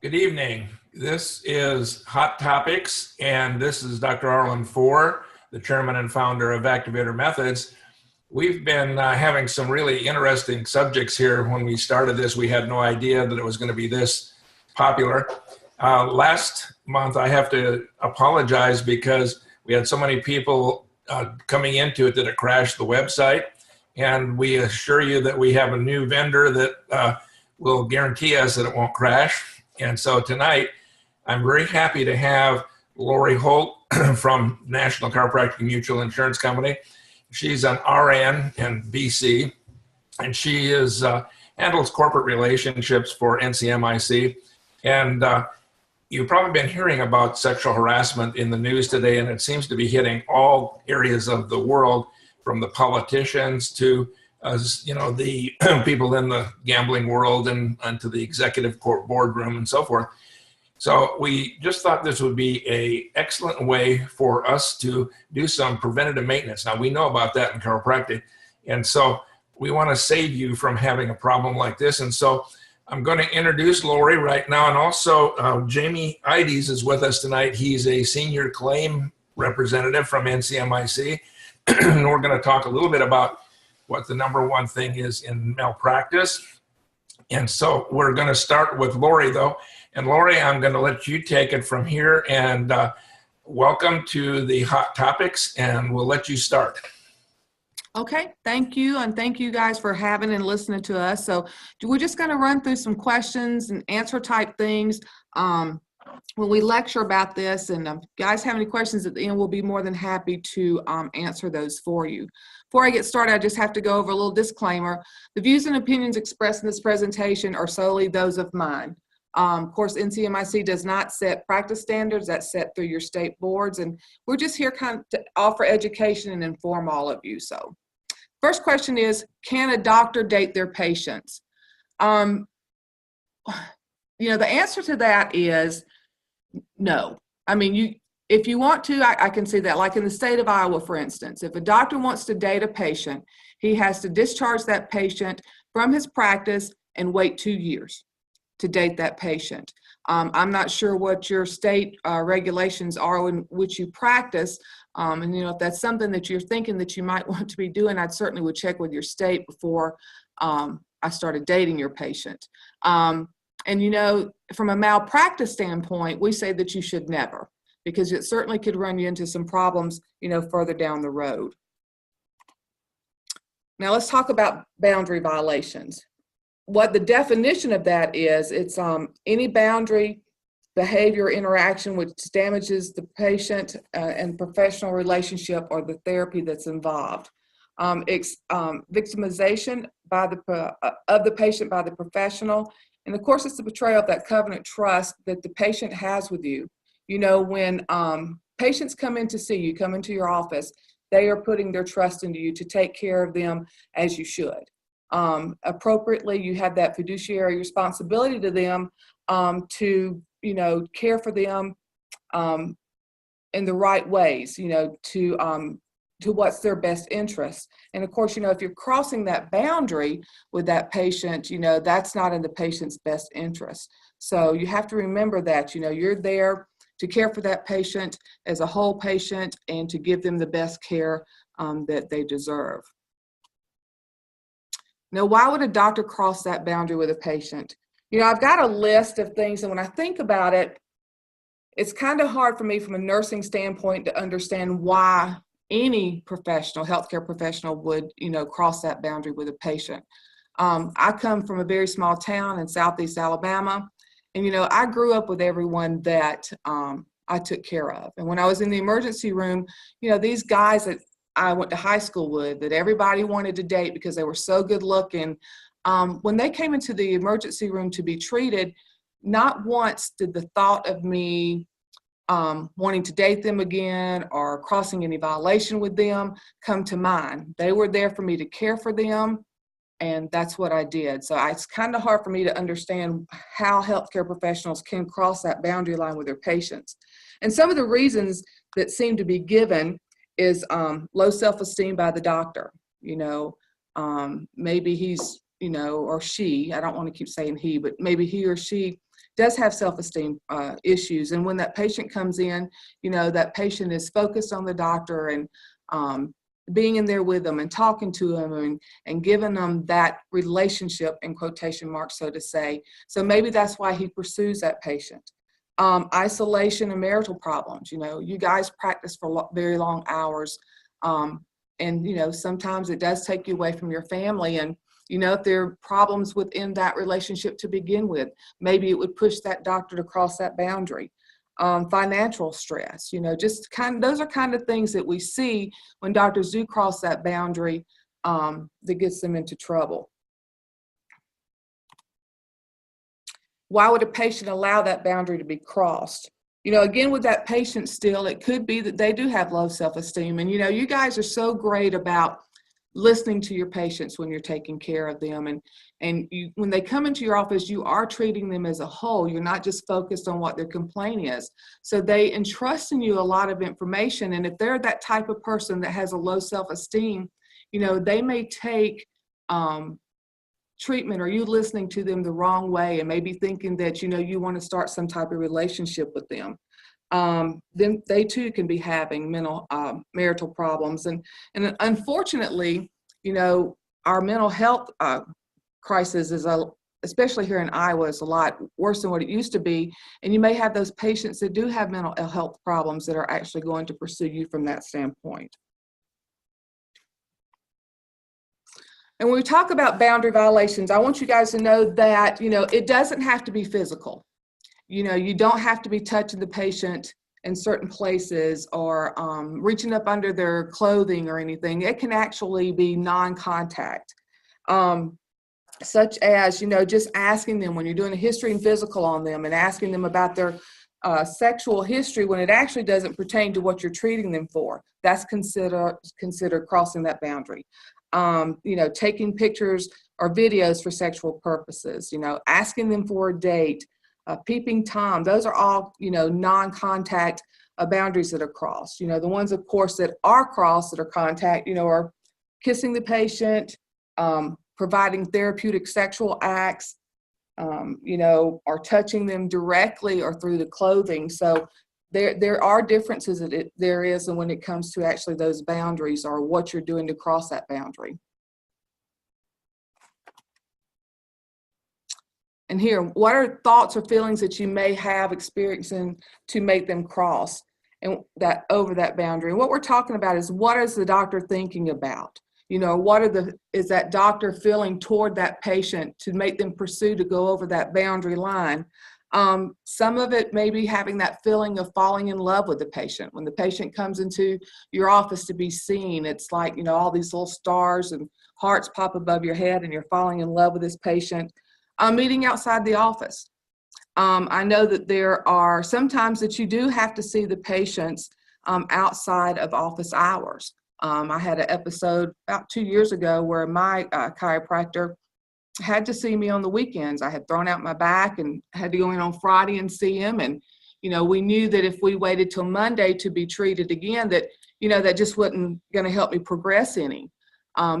Good evening. This is Hot Topics, and this is Dr. Arlen Four, the chairman and founder of Activator Methods. We've been having some really interesting subjects here. When we started this, we had no idea that it was going to be this popular. Last month, I have to apologize because we had so many people coming into it that it crashed the website. And we assure you that we have a new vendor that will guarantee us that it won't crash. And so tonight, I'm very happy to have Lori Holt from National Chiropractic Mutual Insurance Company. She's an RN in BC, and she handles corporate relationships for NCMIC. And you've probably been hearing about sexual harassment in the news today, and it seems to be hitting all areas of the world, from the politicians to the people in the gambling world and to the executive court boardroom and so forth. So we just thought this would be an excellent way for us to do some preventative maintenance. Now, we know about that in chiropractic, and so we want to save you from having a problem like this. And so I'm going to introduce Lori right now, and also Jamie Eibes is with us tonight. He's a senior claim representative from NCMIC, and we're going to talk a little bit about what the number one thing is in malpractice. And so we're going to start with Lori, though. And Lori, I'm going to let you take it from here. And welcome to the Hot Topics, and we'll let you start. Okay, thank you. And thank you guys for having and listening to us. So we're just going to run through some questions and answer type things when we lecture about this. And guys have any questions at the end, we'll be more than happy to answer those for you. Before I get started, I just have to go over a little disclaimer. The views and opinions expressed in this presentation are solely those of mine. Of course, NCMIC does not set practice standards. That's set through your state boards. And we're just here kind of to offer education and inform all of you. So first question is, can a doctor date their patients? The answer to that is no. I mean, if you want to, I can see that. Like in the state of Iowa, for instance, if a doctor wants to date a patient, he has to discharge that patient from his practice and wait 2 years to date that patient. I'm not sure what your state regulations are in which you practice. And if that's something that you're thinking that you might want to be doing, I certainly would check with your state before I started dating your patient. And from a malpractice standpoint, we say that you should never, because it certainly could run you into some problems, further down the road. Now let's talk about boundary violations. What the definition of that is, it's any boundary, behavior, interaction which damages the patient and professional relationship or the therapy that's involved. Victimization of the patient by the professional. And of course, it's the betrayal of that covenant trust that the patient has with you. When patients come in to see you, come into your office, they are putting their trust into you to take care of them as you should. Appropriately, you have that fiduciary responsibility to them to, care for them in the right ways, to what's their best interest. And of course, if you're crossing that boundary with that patient, that's not in the patient's best interest. So you have to remember that, you're there to care for that patient as a whole patient and to give them the best care that they deserve. Now, why would a doctor cross that boundary with a patient? I've got a list of things, and when I think about it, it's kind of hard for me from a nursing standpoint to understand why any professional, healthcare professional would, cross that boundary with a patient. I come from a very small town in Southeast Alabama, and, I grew up with everyone that I took care of. And when I was in the emergency room, these guys that I went to high school with, that everybody wanted to date because they were so good looking, when they came into the emergency room to be treated, not once did the thought of me wanting to date them again or crossing any violation with them come to mind. They were there for me to care for them, and that's what I did. So it's kind of hard for me to understand how healthcare professionals can cross that boundary line with their patients. And some of the reasons that seem to be given is low self-esteem by the doctor. Maybe he's, or she, I don't want to keep saying he, but maybe he or she does have self-esteem issues. And when that patient comes in, that patient is focused on the doctor and being in there with them and talking to them and giving them that relationship, in quotation marks, so to say. So maybe that's why he pursues that patient. Isolation and marital problems. You guys practice for very long hours. And sometimes it does take you away from your family. And, if there are problems within that relationship to begin with, maybe it would push that doctor to cross that boundary. Financial stress, those are kind of things that we see when doctors do cross that boundary that gets them into trouble. Why would a patient allow that boundary to be crossed? Again, with that patient still, it could be that they do have low self-esteem. And, you guys are so great about listening to your patients when you're taking care of them. And when they come into your office, you are treating them as a whole. You're not just focused on what their complaint is. So they entrust in you a lot of information. And if they're that type of person that has a low self-esteem, they may take treatment or you listening to them the wrong way and maybe thinking that, you want to start some type of relationship with them. Then they too can be having marital problems. And unfortunately, our mental health crisis is, especially here in Iowa, is a lot worse than what it used to be. And you may have those patients that do have mental health problems that are actually going to pursue you from that standpoint. And when we talk about boundary violations, I want you guys to know that, it doesn't have to be physical. You don't have to be touching the patient in certain places or reaching up under their clothing or anything. It can actually be non-contact, such as, just asking them when you're doing a history and physical on them and asking them about their sexual history when it actually doesn't pertain to what you're treating them for. That's considered crossing that boundary. Taking pictures or videos for sexual purposes, asking them for a date, peeping Tom, those are all, non-contact boundaries that are crossed. The ones, of course, that are crossed that are contact, are kissing the patient, providing therapeutic sexual acts, or touching them directly or through the clothing. So there are differences that there is when it comes to actually those boundaries or what you're doing to cross that boundary. And here, what are thoughts or feelings that you may have experiencing to make them cross and that over that boundary? And what we're talking about is, what is the doctor thinking about? Is that doctor feeling toward that patient to make them pursue to go over that boundary line? Some of it may be having that feeling of falling in love with the patient. When the patient comes into your office to be seen, it's like, all these little stars and hearts pop above your head and you're falling in love with this patient. Meeting outside the office. I know that there are sometimes that you do have to see the patients outside of office hours. I had an episode about 2 years ago where my chiropractor had to see me on the weekends. I had thrown out my back and had to go in on Friday and see him. And, we knew that if we waited till Monday to be treated again, that, that just wasn't going to help me progress any.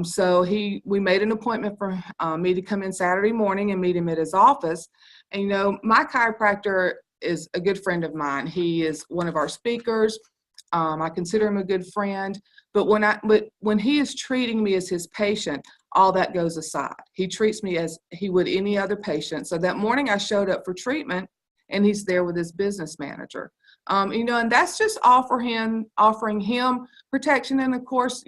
So we made an appointment for me to come in Saturday morning and meet him at his office. And, my chiropractor is a good friend of mine. He is one of our speakers. I consider him a good friend. But when he is treating me as his patient, all that goes aside. He treats me as he would any other patient. So that morning I showed up for treatment and he's there with his business manager. And that's just offering him protection. And of course,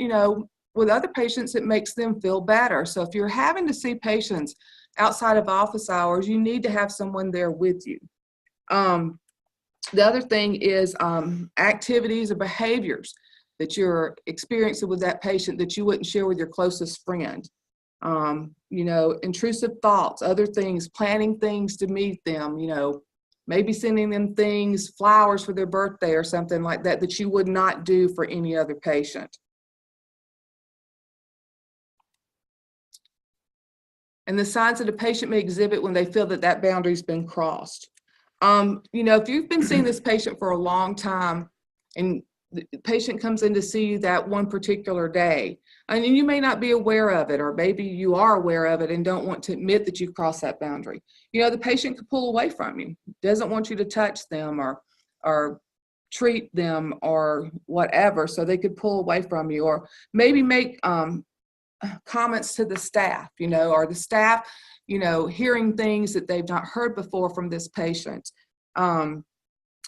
with other patients, it makes them feel better. So if you're having to see patients outside of office hours, you need to have someone there with you. The other thing is activities or behaviors that you're experiencing with that patient that you wouldn't share with your closest friend. Intrusive thoughts, other things, planning things to meet them, maybe sending them things, flowers for their birthday or something like that, that you would not do for any other patient. And the signs that a patient may exhibit when they feel that that boundary's been crossed. If you've been seeing this patient for a long time and the patient comes in to see you that one particular day, and you may not be aware of it, or maybe you are aware of it and don't want to admit that you've crossed that boundary. You know, the patient could pull away from you, doesn't want you to touch them or treat them or whatever, so they could pull away from you, or maybe make comments to the staff, you know, or the staff, you know, hearing things that they've not heard before from this patient.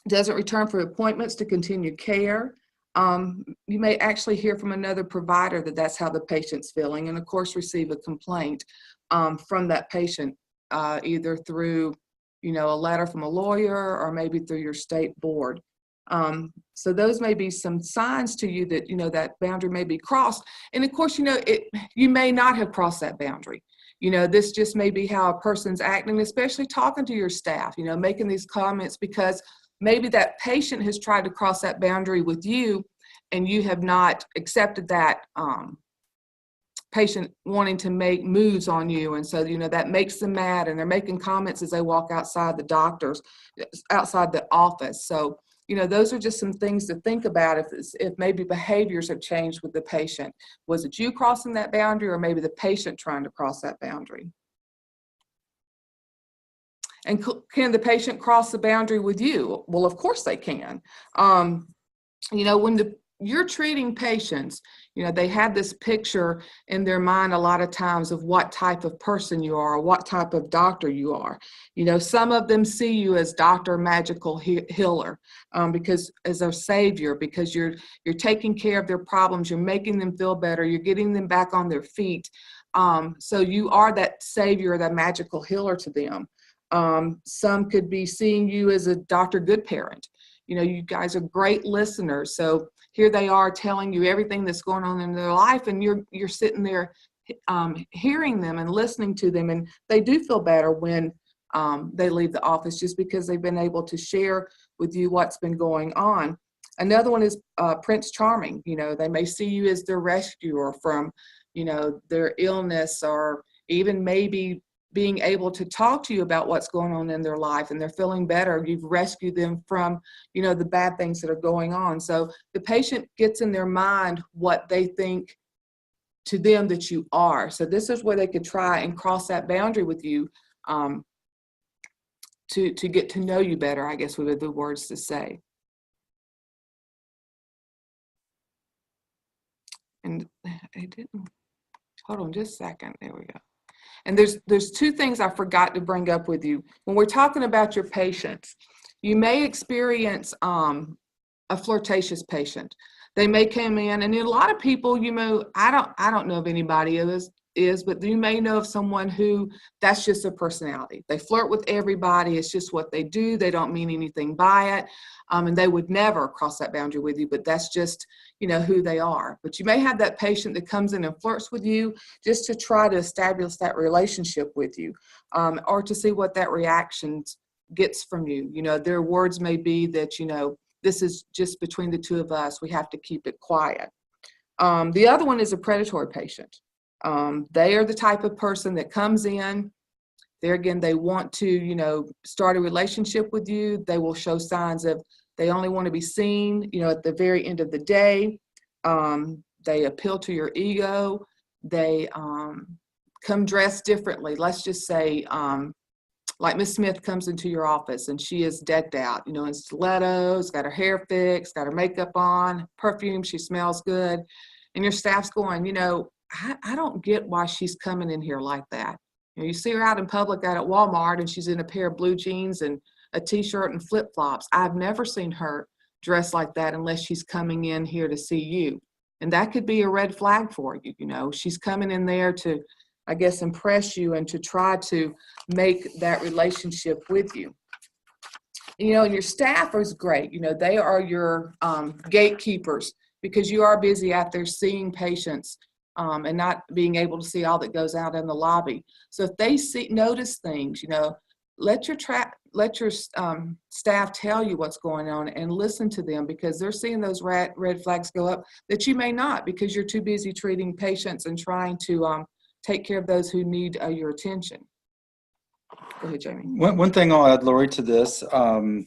Doesn't return for appointments to continue care. You may actually hear from another provider that that's how the patient's feeling, and of course receive a complaint from that patient, either through, you know, a letter from a lawyer or maybe through your state board. So those may be some signs to you that, you know, that boundary may be crossed. And of course, you know, you may not have crossed that boundary. You know, this just may be how a person's acting, especially talking to your staff, you know, making these comments because maybe that patient has tried to cross that boundary with you and you have not accepted that patient wanting to make moves on you. And so, you know, that makes them mad, and they're making comments as they walk outside outside the office. So, you know, those are just some things to think about if maybe behaviors have changed with the patient. Was it you crossing that boundary, or maybe the patient trying to cross that boundary? And can the patient cross the boundary with you? Well, of course they can. You know, when you're treating patients, you know, they have this picture in their mind a lot of times of what type of person you are, or what type of doctor you are. You know, some of them see you as Dr. Magical Healer, because as their savior, because you're taking care of their problems, you're making them feel better, you're getting them back on their feet. So you are that savior, that magical healer to them. Some could be seeing you as a Dr. Good Parent. You know, you guys are great listeners. So here they are telling you everything that's going on in their life, and you're sitting there hearing them and listening to them, and they do feel better when they leave the office, just because they've been able to share with you what's been going on. Another one is Prince Charming. You know, they may see you as their rescuer from, you know, their illness, or even maybe being able to talk to you about what's going on in their life, and they're feeling better. You've rescued them from, you know, the bad things that are going on. So the patient gets in their mind what they think to them that you are. So this is where they could try and cross that boundary with you to get to know you better, I guess would be the words to say. And I didn't, hold on just a second, there we go. And there's two things I forgot to bring up with you. When we're talking about your patients, you may experience a flirtatious patient. They may come in, and a lot of people, you know, I don't know if anybody is, but you may know of someone who that's just their personality. They flirt with everybody. It's just what they do. They don't mean anything by it. And they would never cross that boundary with you, but that's just, you know, who they are. But you may have that patient that comes in and flirts with you just to try to establish that relationship with you, or to see what that reaction gets from you. You know, their words may be that, you know, this is just between the two of us. We have to keep it quiet. The other one is a predatory patient. They are the type of person that comes in. There again, they want to, you know, start a relationship with you. They will show signs of they only want to be seen, you know, at the very end of the day. They appeal to your ego. They come dressed differently. Let's just say, like Miss Smith comes into your office and she is decked out, you know, in stilettos, got her hair fixed, got her makeup on, perfume, she smells good. And your staff's going, you know, I don't get why she's coming in here like that. You know, you see her out in public out at Walmart and she's in a pair of blue jeans and a t-shirt and flip-flops. I've never seen her dressed like that unless she's coming in here to see you. And that could be a red flag for you. You know, she's coming in there to, I guess, impress you and to try to make that relationship with you. You know, and your staff is great. You know, they are your gatekeepers, because you are busy out there seeing patients and not being able to see all that goes out in the lobby. So if they notice things, you know, let your staff tell you what's going on and listen to them, because they're seeing those red flags go up that you may not, because you're too busy treating patients and trying to take care of those who need your attention. Go ahead, Jamie. One thing I'll add, Lori, to this, and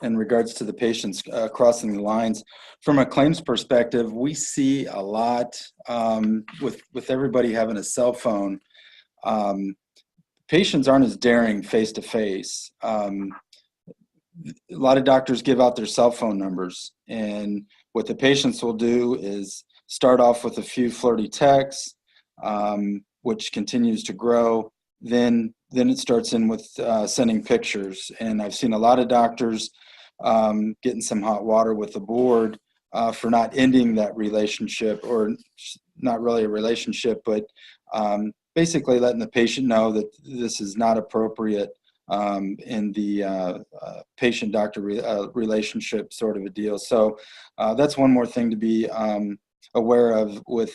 in regards to the patients crossing the lines. From a claims perspective, we see a lot with everybody having a cell phone. Patients aren't as daring face-to-face. A lot of doctors give out their cell phone numbers, and what the patients will do is start off with a few flirty texts, which continues to grow. Then it starts in with sending pictures, and I've seen a lot of doctors getting some hot water with the board for not ending that relationship, or not really a relationship, but basically letting the patient know that this is not appropriate in the patient-doctor relationship sort of a deal. So that's one more thing to be aware of with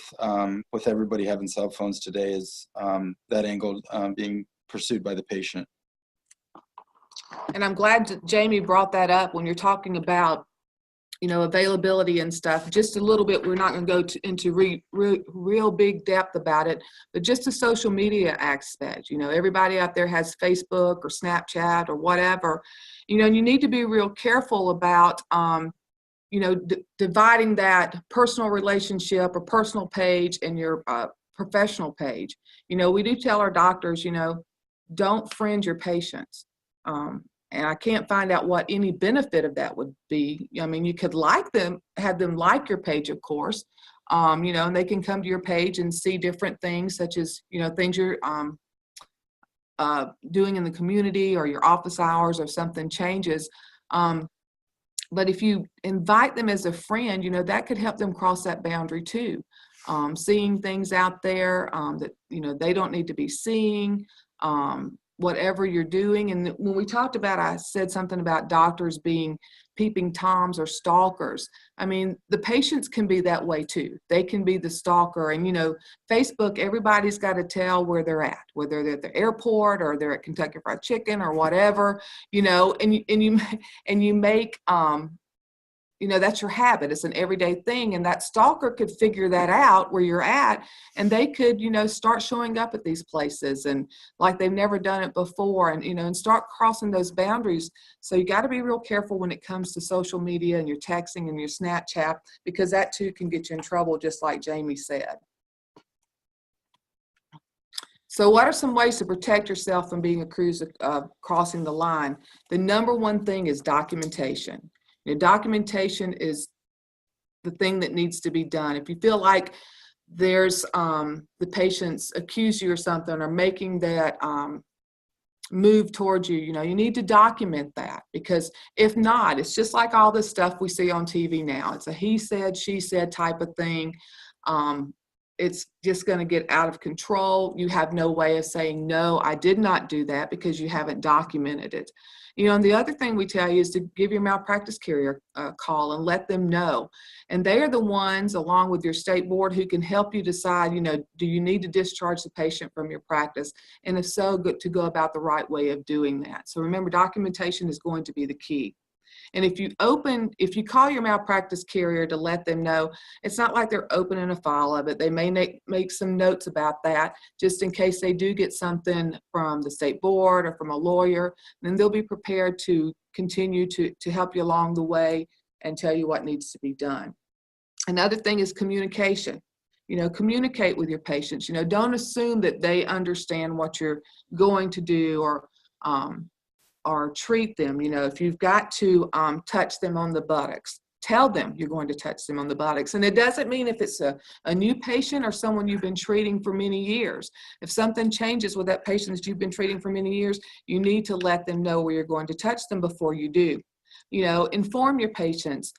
everybody having cell phones today, is that angle being pursued by the patient. And I'm glad that Jamie brought that up when you're talking about, you know, availability and stuff. Just a little bit, we're not going to go into real big depth about it, but just the social media aspect. You know, everybody out there has Facebook or Snapchat or whatever, you know, and you need to be real careful about, you know, dividing that personal relationship or personal page and your professional page. You know, we do tell our doctors, you know, don't friend your patients. And I can't find out what any benefit of that would be. I mean, you could like them, have them like your page, of course, you know, and they can come to your page and see different things, such as, you know, things you're doing in the community, or your office hours, or something changes. But if you invite them as a friend, you know, that could help them cross that boundary too. Seeing things out there that, you know, they don't need to be seeing, whatever you're doing. And when we talked about, I said something about doctors being peeping toms or stalkers. I mean, the patients can be that way too. They can be the stalker. And, you know, Facebook, everybody's got to tell where they're at, whether they're at the airport or they're at Kentucky Fried Chicken or whatever, you know, and you make, you know, that's your habit. It's an everyday thing. And that stalker could figure that out where you're at, and they could, you know, start showing up at these places and like they've never done it before, and, you know, and start crossing those boundaries. So you got to be real careful when it comes to social media and your texting and your Snapchat, because that too can get you in trouble, just like Jamie said. So what are some ways to protect yourself from being accused of crossing the line? The number one thing is documentation. You know, documentation is the thing that needs to be done. If you feel like there's the patients accuse you or something, or making that move towards you, you know, you need to document that, because if not, it's just like all this stuff we see on TV now. It's a he said, she said type of thing. It's just going to get out of control. You have no way of saying, no, I did not do that, because you haven't documented it. You know, and the other thing we tell you is to give your malpractice carrier a call and let them know. And they are the ones, along with your state board, who can help you decide, you know, do you need to discharge the patient from your practice? And if so, good to go about the right way of doing that. So remember, documentation is going to be the key. And if you call your malpractice carrier to let them know, it's not like they're opening a file of it. They may make some notes about that, just in case they do get something from the state board or from a lawyer. Then they'll be prepared to continue to help you along the way and tell you what needs to be done. Another thing is communication. You know, communicate with your patients. You know, don't assume that they understand what you're going to do, or treat them. You know, if you've got to touch them on the buttocks, tell them you're going to touch them on the buttocks. And it doesn't mean if it's a new patient or someone you've been treating for many years. If something changes with that patient that you've been treating for many years, you need to let them know where you're going to touch them before you do. You know, inform your patients.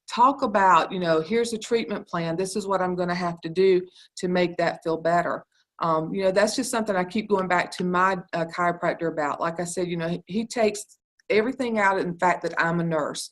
Talk about, you know, here's a treatment plan. This is what I'm going to have to do to make that feel better. You know, that's just something I keep going back to my chiropractor about. Like I said, you know, he takes everything out of the fact that I'm a nurse.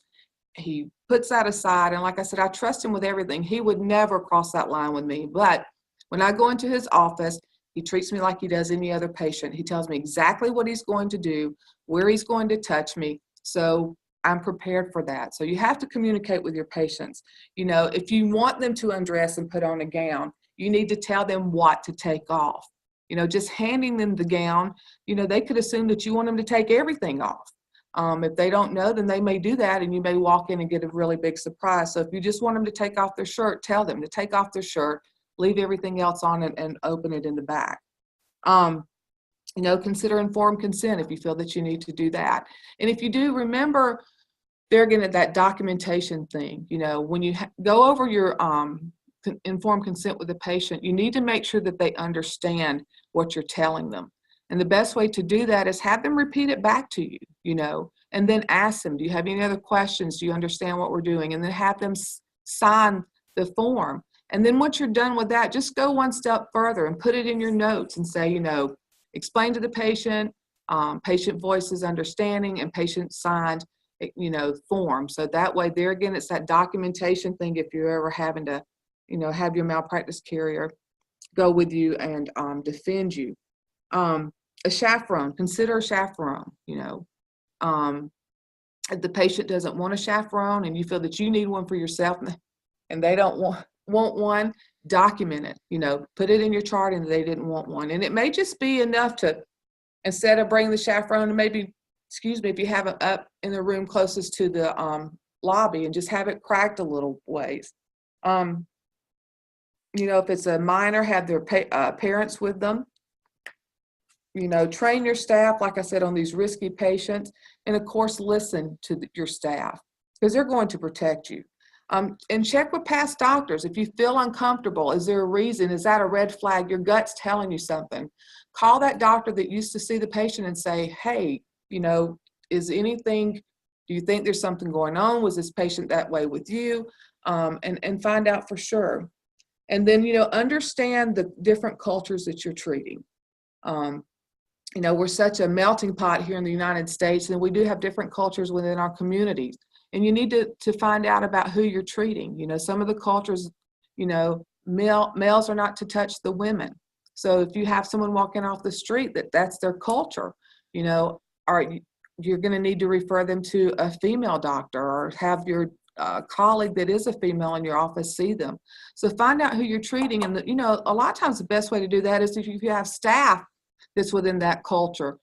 He puts that aside. And like I said, I trust him with everything. He would never cross that line with me. But when I go into his office, he treats me like he does any other patient. He tells me exactly what he's going to do, where he's going to touch me. So I'm prepared for that. So you have to communicate with your patients. You know, if you want them to undress and put on a gown, you need to tell them what to take off. You know, just handing them the gown, you know, they could assume that you want them to take everything off. If they don't know, then they may do that, and you may walk in and get a really big surprise. So if you just want them to take off their shirt, tell them to take off their shirt, leave everything else on, and open it in the back. Consider informed consent if you feel that you need to do that. And if you do, remember, they're going to that documentation thing. When you go over your informed consent with the patient, you need to make sure that they understand what you're telling them. And the best way to do that is have them repeat it back to you, and then ask them, do you have any other questions? Do you understand what we're doing? And then have them sign the form. And then once you're done with that, just go one step further and put it in your notes and say, explain to the patient, patient voices understanding, and patient signed, form. So that way, there again, it's that documentation thing if you're ever having to, have your malpractice carrier go with you and defend you. A chaperone, consider a chaperone, if the patient doesn't want a chaperone and you feel that you need one for yourself and they don't want one, document it, put it in your chart and they didn't want one. And it may just be enough to, instead of bringing the chaperone, maybe, if you have it up in the room closest to the lobby, and just have it cracked a little ways. If it's a minor, have their parents with them. Train your staff, like I said, on these risky patients, and of course, listen to your staff because they're going to protect you. And check with past doctors. If you feel uncomfortable, is there a reason? Is that a red flag? Your gut's telling you something. Call that doctor that used to see the patient and say, hey, is anything, do you think there's something going on? Was this patient that way with you? And find out for sure. And then, understand the different cultures that you're treating. We're such a melting pot here in the United States, and we do have different cultures within our communities. And you need to find out about who you're treating. Some of the cultures, males are not to touch the women. So if you have someone walking off the street, that's their culture, you're going to need to refer them to a female doctor or have your colleague that is a female in your office see them. So find out who you're treating. And, a lot of times the best way to do that is if you have staff that's within that culture,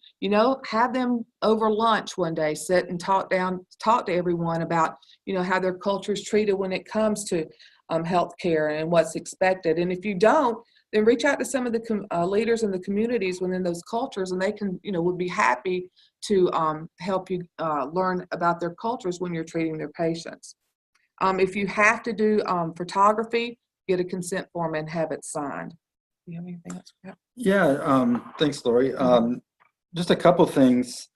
have them over lunch one day, sit and talk to everyone about, how their culture is treated when it comes to healthcare and what's expected. And if you don't, then reach out to some of the leaders in the communities within those cultures, and they can, would be happy to help you learn about their cultures when you're treating their patients. If you have to do photography, get a consent form and have it signed. Do you have anything else? Yeah, thanks, Lori. Just a couple things.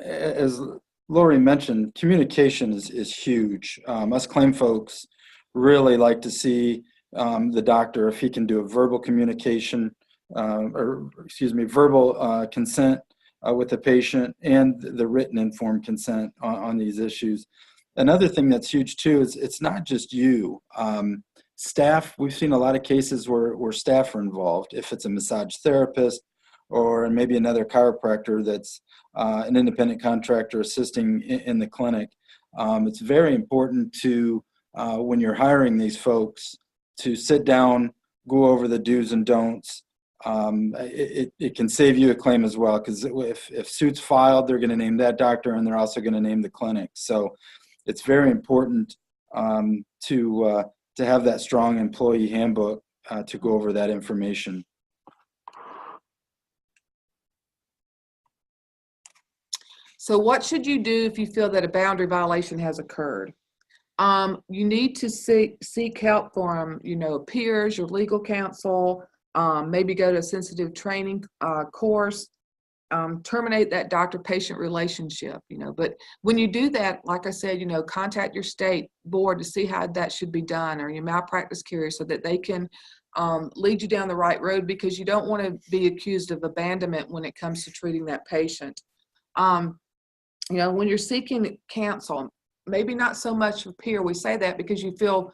As Lori mentioned, communication is huge. Us claim folks really like to see the doctor if he can do a verbal communication, verbal consent with the patient and the written informed consent on these issues. Another thing that's huge too is it's not just you. Staff, we've seen a lot of cases where staff are involved. If it's a massage therapist or maybe another chiropractor that's an independent contractor assisting in the clinic, it's very important to, when you're hiring these folks, to sit down, go over the do's and don'ts. It can save you a claim as well, because if suit's filed, they're going to name that doctor and they're also going to name the clinic. So it's very important to have that strong employee handbook to go over that information. So what should you do if you feel that a boundary violation has occurred? You need to seek help from, peers, your legal counsel, maybe go to a sensitive training course, terminate that doctor-patient relationship, But when you do that, like I said, contact your state board to see how that should be done, or your malpractice carrier, so that they can lead you down the right road, because you don't want to be accused of abandonment when it comes to treating that patient. When you're seeking counsel, maybe not so much a peer, we say that because you feel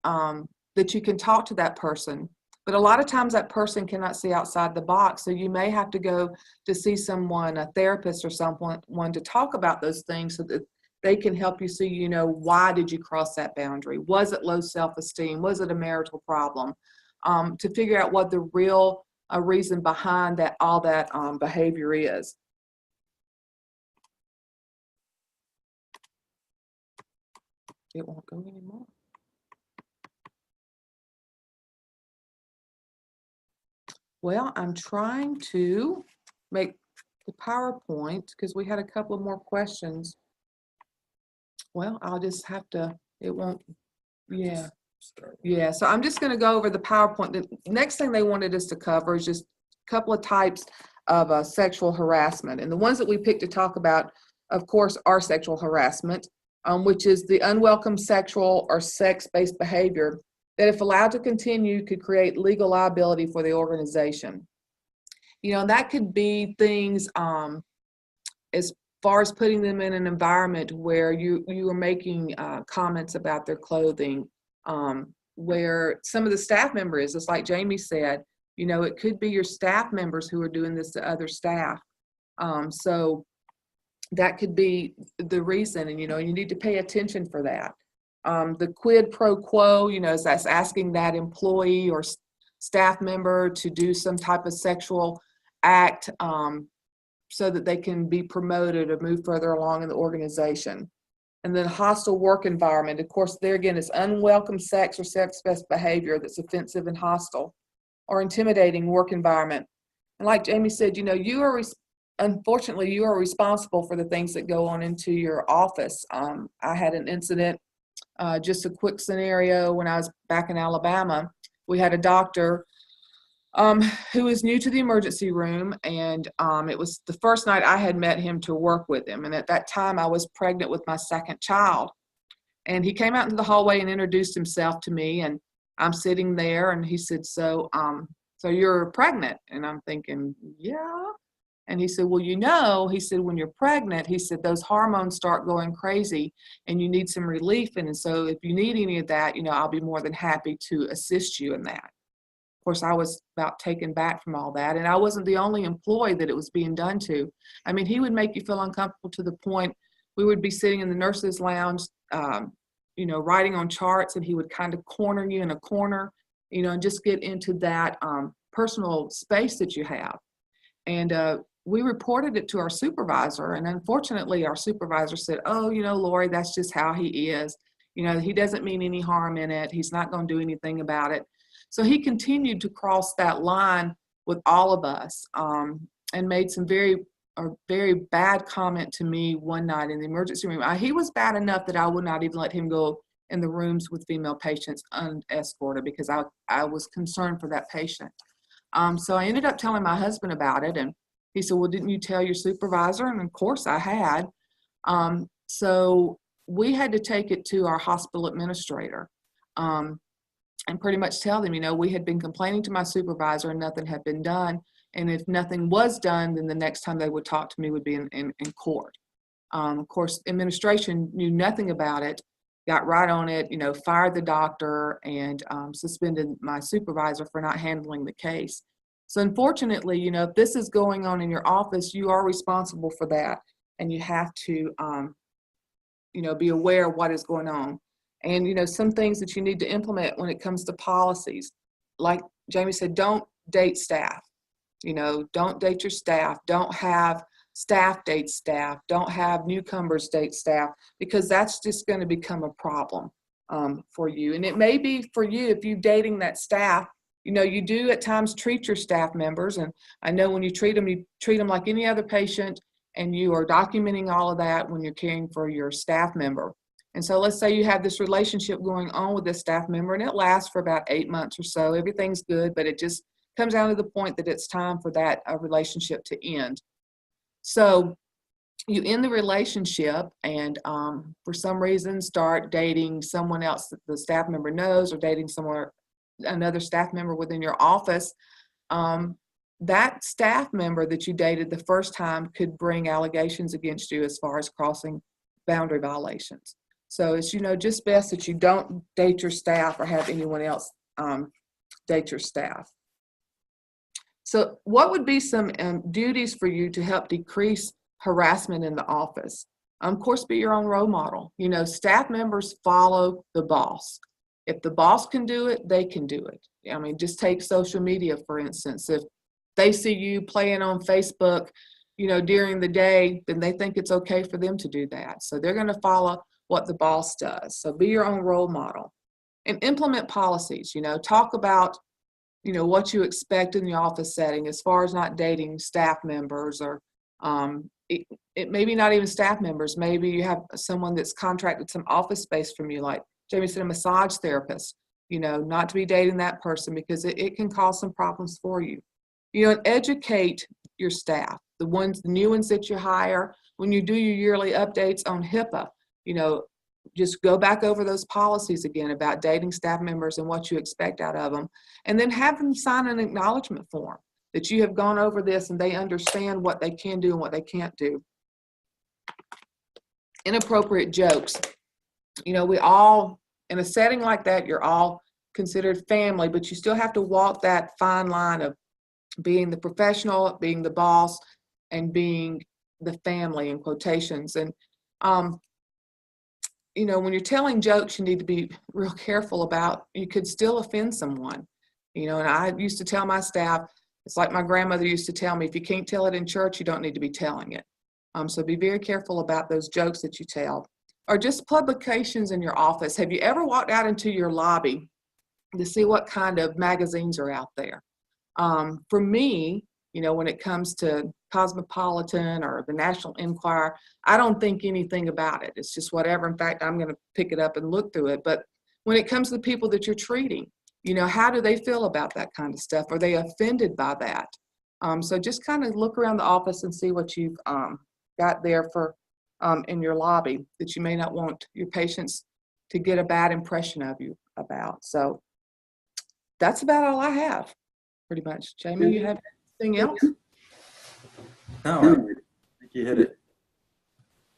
that you can talk to that person. But a lot of times that person cannot see outside the box. So you may have to go to see someone, a therapist or someone to talk about those things, so that they can help you see, why did you cross that boundary? Was it low self-esteem? Was it a marital problem? To figure out what the real reason behind all that behavior is. It won't go anymore. Well, I'm trying to make the PowerPoint because we had a couple of more questions. Well, I'll just have to, it won't, yeah. Yeah, so I'm just going to go over the PowerPoint. The next thing they wanted us to cover is just a couple of types of sexual harassment. And the ones that we picked to talk about, of course, are sexual harassment, which is the unwelcome sexual or sex-based behavior that, if allowed to continue, could create legal liability for the organization. You know, that could be things as far as putting them in an environment where you are making comments about their clothing, where some of the staff members, just like Jamie said, you know, it could be your staff members who are doing this to other staff. So that could be the reason, and, you know, you need to pay attention for that. The quid pro quo, you know, is that's asking that employee or staff member to do some type of sexual act so that they can be promoted or move further along in the organization. And then hostile work environment, of course, there again is unwelcome sex or sex-based behavior that's offensive and hostile, or intimidating work environment. And like Jamie said, you know, unfortunately, you are responsible for the things that go on into your office. I had an incident, just a quick scenario, when I was back in Alabama. We had a doctor who was new to the emergency room, and it was the first night I had met him to work with him. And at that time, I was pregnant with my second child. And he came out into the hallway and introduced himself to me, and I'm sitting there, and he said, so you're pregnant? And I'm thinking, yeah. And he said, well, you know, he said, when you're pregnant, he said, those hormones start going crazy and you need some relief. And so if you need any of that, you know, I'll be more than happy to assist you in that. Of course, I was about taken back from all that. And I wasn't the only employee that it was being done to. I mean, he would make you feel uncomfortable to the point we would be sitting in the nurse's lounge, you know, writing on charts, and he would kind of corner you in a corner, you know, and just get into that personal space that you have. And we reported it to our supervisor, and unfortunately our supervisor said, oh, you know, Lori, that's just how he is. You know, he doesn't mean any harm in it. He's not going to do anything about it. So he continued to cross that line with all of us, and made some very bad comment to me one night in the emergency room. He was bad enough that I would not even let him go in the rooms with female patients unescorted because I was concerned for that patient. So I ended up telling my husband about it, and he said, well, didn't you tell your supervisor? And of course I had. So we had to take it to our hospital administrator, and pretty much tell them, you know, we had been complaining to my supervisor and nothing had been done. And if nothing was done, then the next time they would talk to me would be in court. Of course, administration knew nothing about it, got right on it, you know, fired the doctor, and suspended my supervisor for not handling the case. So unfortunately, you know, if this is going on in your office, you are responsible for that, and you have to, you know, be aware of what is going on. And, you know, some things that you need to implement when it comes to policies, like Jamie said, don't date staff. You know, don't date your staff. Don't have staff date staff. Don't have newcomers date staff, because that's just going to become a problem for you. And it may be for you, if you're dating that staff, you know, you do at times treat your staff members. And I know when you treat them like any other patient, and you are documenting all of that when you're caring for your staff member. And so let's say you have this relationship going on with this staff member, and it lasts for about 8 months or so. Everything's good, but it just comes down to the point that it's time for that relationship to end. So you end the relationship, and for some reason start dating someone else that the staff member knows, or dating another staff member within your office. That staff member that you dated the first time could bring allegations against you as far as crossing boundary violations. So it's, you know, just best that you don't date your staff or have anyone else date your staff. So what would be some duties for you to help decrease harassment in the office? Of course, be your own role model. You know, staff members follow the boss. If the boss can do it, they can do it. I mean, just take social media, for instance. If they see you playing on Facebook, during the day, then they think it's okay for them to do that. So they're going to follow what the boss does. So be your own role model and implement policies. Talk about, what you expect in the office setting as far as not dating staff members or it maybe not even staff members. Maybe you have someone that's contracted some office space from you, like Jamie said, a massage therapist, not to be dating that person because it can cause some problems for you. And educate your staff, the new ones that you hire. When you do your yearly updates on HIPAA, just go back over those policies again about dating staff members and what you expect out of them, and then have them sign an acknowledgement form that you have gone over this and they understand what they can do and what they can't do. Inappropriate jokes. We all, in a setting like that, you're all considered family, but you still have to walk that fine line of being the professional, being the boss, and being the family in quotations. And, when you're telling jokes, you need to be real careful about, you could still offend someone. And I used to tell my staff, it's like my grandmother used to tell me, if you can't tell it in church, you don't need to be telling it. So be very careful about those jokes that you tell. Or just publications in your office. Have you ever walked out into your lobby to see what kind of magazines are out there? For me, when it comes to Cosmopolitan or the National Enquirer, I don't think anything about it. It's just whatever. In fact, I'm going to pick it up and look through it. But when it comes to the people that you're treating, how do they feel about that kind of stuff? Are they offended by that? So just kind of look around the office and see what you've got there for in your lobby that you may not want your patients to get a bad impression of you about. So that's about all I have, pretty much. Jamie, you have anything else? No, I think you hit it.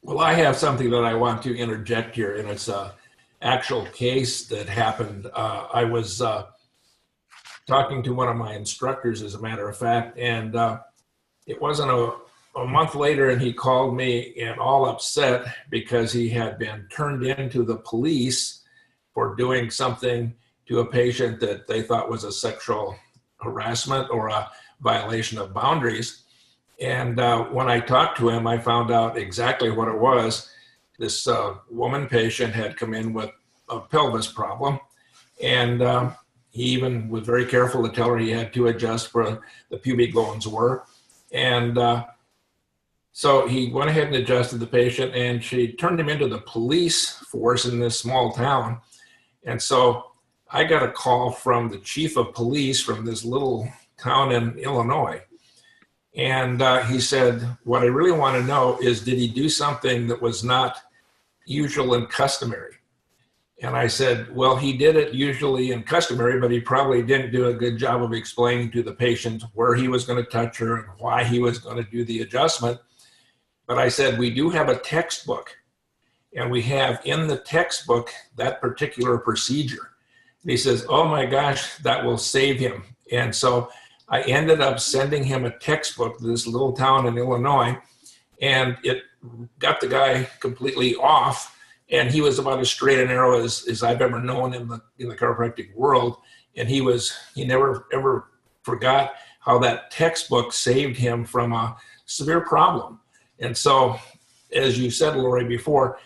Well, I have something that I want to interject here, and it's a actual case that happened. I was talking to one of my instructors, as a matter of fact, and it wasn't a month later, and he called me and all upset because he had been turned into the police for doing something to a patient that they thought was a sexual harassment or a violation of boundaries. And when I talked to him, I found out exactly what it was. This woman patient had come in with a pelvis problem, and he even was very careful to tell her he had to adjust where the pubic bones were. And so he went ahead and adjusted the patient, and she turned him into the police force in this small town. And so I got a call from the chief of police from this little town in Illinois. And he said, what I really want to know is, did he do something that was not usual and customary? And I said, well, he did it usually and customary, but he probably didn't do a good job of explaining to the patient where he was going to touch her and why he was going to do the adjustment. But I said, we do have a textbook, and we have in the textbook that particular procedure. And he says, oh my gosh, that will save him. And so I ended up sending him a textbook to this little town in Illinois, and it got the guy completely off, and he was about as straight and narrow as I've ever known in the chiropractic world. And he never ever forgot how that textbook saved him from a severe problem. And so, as you said, Lori, before,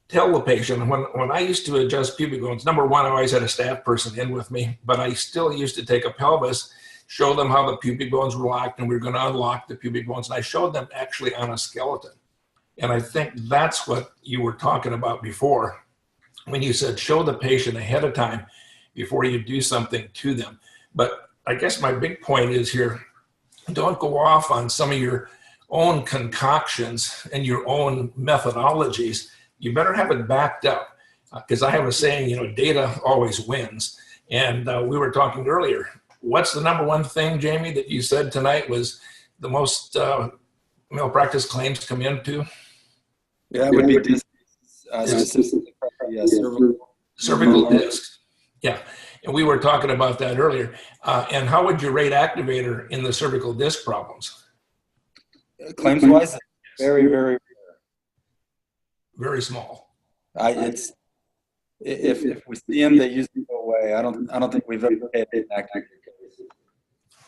tell the patient, when I used to adjust pubic bones, number one, I always had a staff person in with me, but I still used to take a pelvis, show them how the pubic bones were locked, and we were going to unlock the pubic bones. And I showed them actually on a skeleton. And I think that's what you were talking about before when you said show the patient ahead of time before you do something to them. But I guess my big point is here, don't go off on some of your own concoctions and your own methodologies. You better have it backed up, because I have a saying, data always wins. And we were talking earlier, what's the number one thing, Jamie, that you said tonight was the most malpractice claims come into? Yeah, it would be specifically, cervical discs. Yeah, and we were talking about that earlier. And how would you rate activator in the cervical disc problems? Claims-wise, very, very rare. Very small. If we see them, they usually go away. I don't think we've ever had an active case.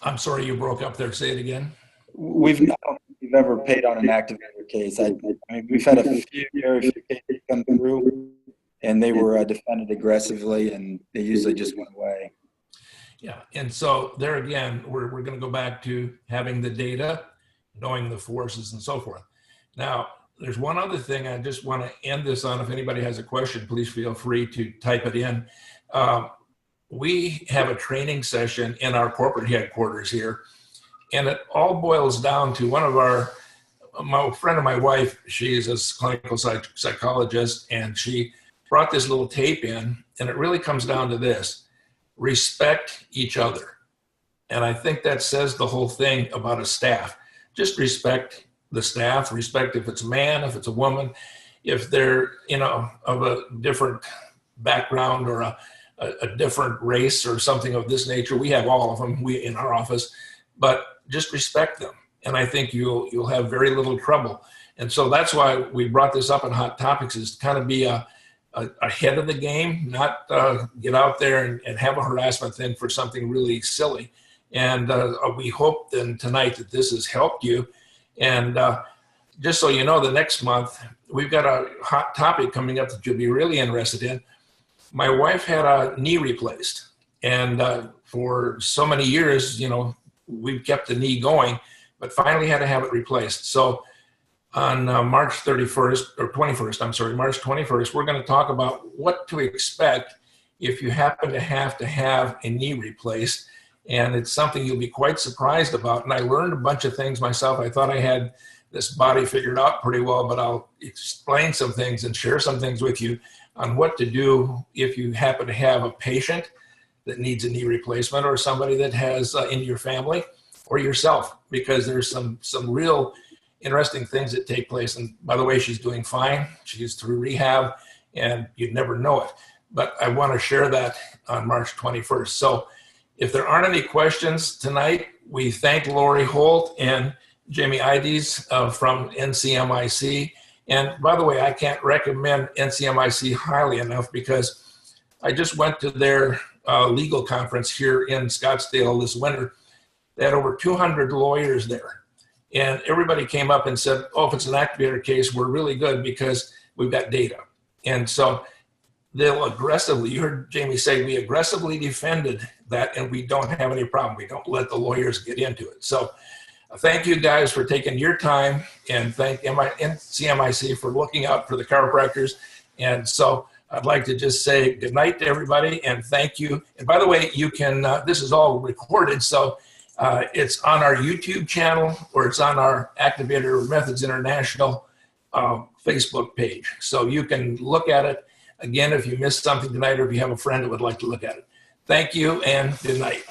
I'm sorry, you broke up there. Say it again. I don't think we've we've ever paid on an activator case. I mean, we've had a few, very few cases come through, and they were defended aggressively, and they usually just went away. Yeah, and so there again, we're going to go back to having the data, knowing the forces and so forth. Now, there's one other thing I just want to end this on. If anybody has a question, please feel free to type it in. We have a training session in our corporate headquarters here, and it all boils down to my friend of my wife, she's a clinical psychologist, and she brought this little tape in, and it really comes down to this: respect each other. And I think that says the whole thing about a staff. Just respect the staff, respect if it's a man, if it's a woman, if they're, of a different background or a different race or something of this nature. We have all of them in our office, but just respect them. And I think you'll have very little trouble. And so that's why we brought this up in Hot Topics, is to kind of be ahead of the game, not get out there and have a harassment thing for something really silly. And we hope then tonight that this has helped you. And just so you know, the next month, we've got a hot topic coming up that you'll be really interested in. My wife had a knee replaced. And for so many years, we've kept the knee going, but finally had to have it replaced. So on March 21st, we're going to talk about what to expect if you happen to have a knee replaced. And it's something you'll be quite surprised about. And I learned a bunch of things myself. I thought I had this body figured out pretty well, but I'll explain some things and share some things with you on what to do if you happen to have a patient that needs a knee replacement, or somebody that has in your family, or yourself, because there's some real interesting things that take place. And by the way, she's doing fine. She's through rehab, and you'd never know it. But I want to share that on March 21st. So if there aren't any questions tonight, we thank Lori Holt and Jamie Eibes from NCMIC. And by the way, I can't recommend NCMIC highly enough, because I just went to their legal conference here in Scottsdale this winter. They had over 200 lawyers there. And everybody came up and said, oh, if it's an activator case, we're really good because we've got data. And so they'll aggressively, you heard Jamie say, we aggressively defended that, and we don't have any problem. We don't let the lawyers get into it. So thank you guys for taking your time, and thank NCMIC for looking out for the chiropractors. And so I'd like to just say good night to everybody, and thank you. And by the way, you can, this is all recorded, so it's on our YouTube channel, or it's on our Activator Methods International Facebook page. So you can look at it. Again, if you missed something tonight, or if you have a friend that would like to look at it. Thank you, and good night.